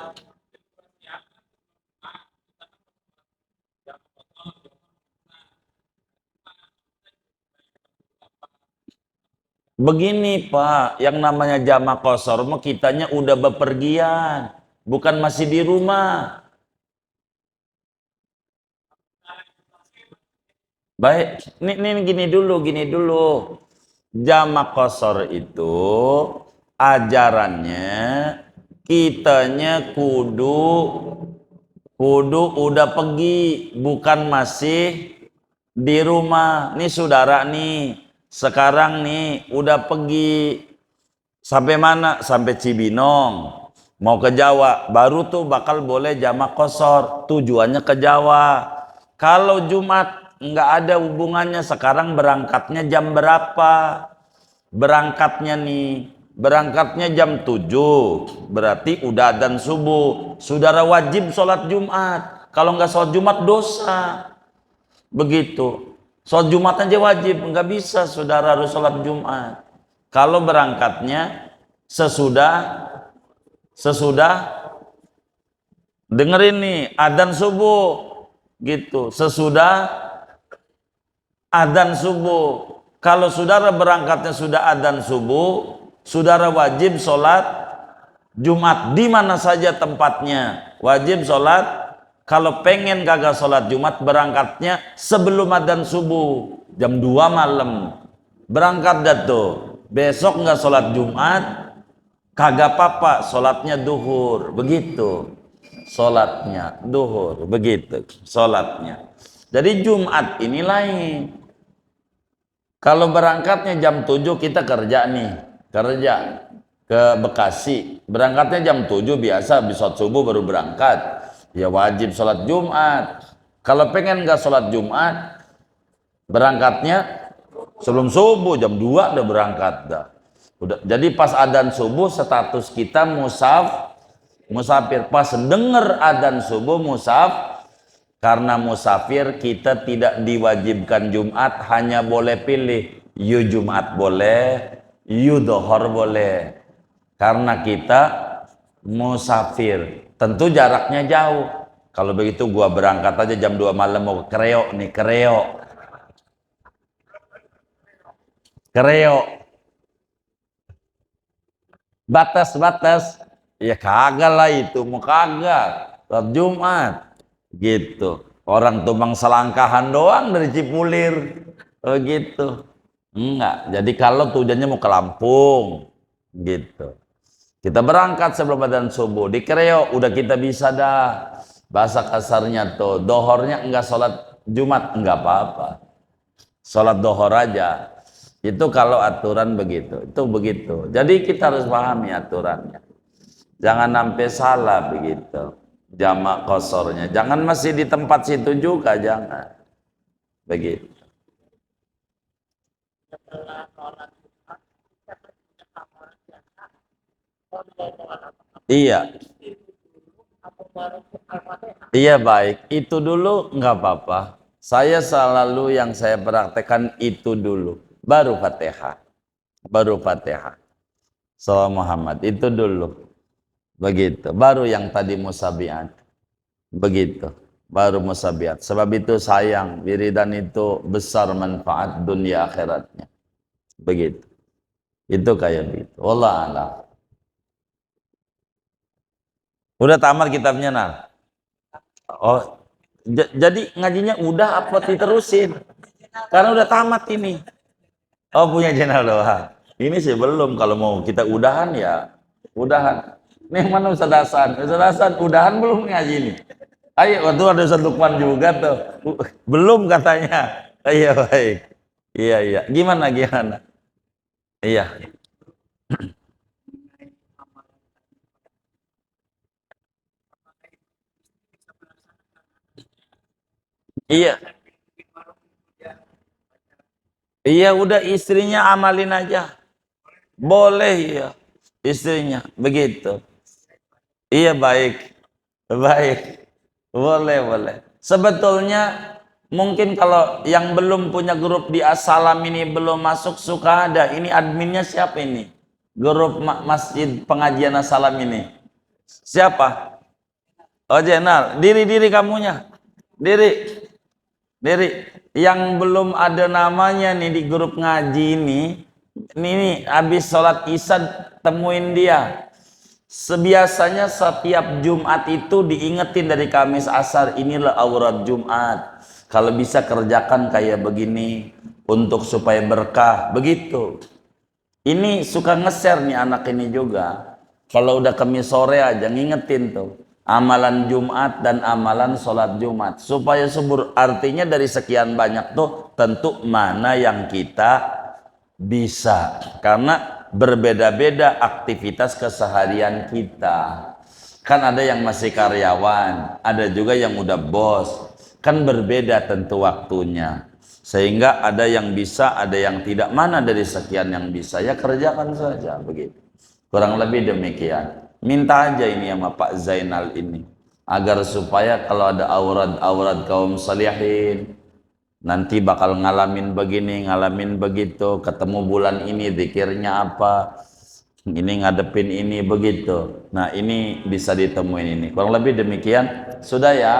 Begini Pak, yang namanya jamak qashar mah kitanya udah bepergian, bukan masih di rumah. Baik, ini gini dulu. Jamak qashar itu ajarannya kitanya kudu udah pergi, bukan masih di rumah. Nih saudara nih, sekarang nih udah pergi. Sampai mana? Sampai Cibinong. Mau ke Jawa, baru tuh bakal boleh jamak qashar. Tujuannya ke Jawa. Kalau Jumat nggak ada hubungannya, sekarang berangkatnya jam berapa? Berangkatnya jam 7. Berarti udah adzan subuh. Saudara wajib sholat Jumat. Kalau nggak sholat Jumat dosa. Begitu. Sholat Jumat aja wajib, nggak bisa saudara harus sholat Jumat. Kalau berangkatnya sesudah dengerin nih adzan subuh gitu, sesudah adzan subuh. Kalau saudara berangkatnya sudah adzan subuh, saudara wajib sholat Jumat di mana saja tempatnya. Wajib sholat. Kalau pengen kagak sholat Jumat, berangkatnya sebelum adzan subuh jam 2 malam. Berangkat dah tuh. Besok nggak sholat Jumat, kagak apa-apa, sholatnya duhur. Begitu. Sholatnya duhur. Begitu. Sholatnya. Jadi Jumat ini lain. Kalau berangkatnya jam 7 kita kerja nih. Kerja ke Bekasi. Berangkatnya jam 7 biasa, habis sholat subuh baru berangkat. Ya wajib sholat Jumat. Kalau pengen nggak sholat Jumat, berangkatnya sebelum subuh jam 2 udah berangkat dah. Udah. Jadi pas adzan subuh status kita musafir. Pas denger adzan subuh karena musafir kita tidak diwajibkan Jumat, hanya boleh pilih. You Jumat boleh, you dohor boleh. Karena kita musafir. Tentu jaraknya jauh. Kalau begitu gua berangkat aja jam 2 malam mau ke Kreo nih, Kreo. Batas. Ya kagak lah itu, mau kagak. Sholat Jumat. Gitu. Orang tumbang selangkahan doang dari Cipulir. Oh gitu. Enggak. Jadi kalau tujuannya mau ke Lampung. Gitu. Kita berangkat sebelum adzan subuh di Kreo, udah kita bisa dah. Bahasa kasarnya tuh, dohornya enggak sholat Jumat, enggak apa-apa. Sholat dohor aja. Itu kalau aturan begitu, itu begitu. Jadi kita harus pahami aturannya. Jangan sampai salah begitu. Jamak kosornya. Jangan masih di tempat situ juga, jangan. Begitu. Iya. Iya baik. Itu dulu nggak apa-apa. Saya selalu yang saya praktekkan itu dulu. Baru Fatihah. Baru Fatihah. Salam Muhammad. Itu dulu. Begitu. Baru yang tadi musabiat. Begitu. Baru musabiat. Sebab itu sayang. Wiridan itu besar manfaat dunia akhiratnya. Begitu. Itu kayak begitu. Wallah a'lam. Udah tamat kitabnya, Nal? Oh, jadi ngajinya udah apa diterusin? Karena udah tamat ini. Oh, punya channel doang. Ini sih belum, kalau mau kita udahan ya, udahan. Nih mana Ustaz Hasan? Ustaz Hasan udahan belum ngaji ini? Ayo, waktu ada Ustaz Lukman juga tuh. Belum katanya. Iya, baik. Iya. Gimana? Iya. Iya. Iya, udah istrinya amalin aja. Boleh ya. Istrinya begitu. Iya, baik. Baik. Boleh. Sebetulnya mungkin kalau yang belum punya grup di Assalam ini belum masuk, suka ada. Ini adminnya siapa ini? Grup Masjid Pengajian Assalam ini. Siapa? Oh, Jenal. Diri kamunya. Diri. Yang belum ada namanya nih di grup ngaji ini. Ini habis sholat Isya temuin dia. Sebiasanya setiap Jumat itu diingetin dari Kamis Asar, inilah aurat Jumat. Kalau bisa kerjakan kayak begini untuk supaya berkah, begitu. Ini suka nge-share nih anak ini juga. Kalau udah Kamis sore aja ngingetin tuh amalan Jumat dan amalan sholat Jumat supaya subur. Artinya dari sekian banyak tuh tentu mana yang kita bisa, karena berbeda-beda aktivitas keseharian kita. Kan ada yang masih karyawan, ada juga yang udah bos, kan berbeda tentu waktunya, sehingga ada yang bisa, ada yang tidak. Mana dari sekian yang bisa ya kerjakan saja, begitu. Kurang lebih demikian. Minta aja ini sama Pak Zainal ini, agar supaya kalau ada aurat-aurat kaum salihin nanti bakal ngalamin begini, ngalamin begitu, ketemu bulan ini zikirnya apa, ini ngadepin ini begitu. Nah ini bisa ditemuin ini. Kurang lebih demikian. Sudah ya.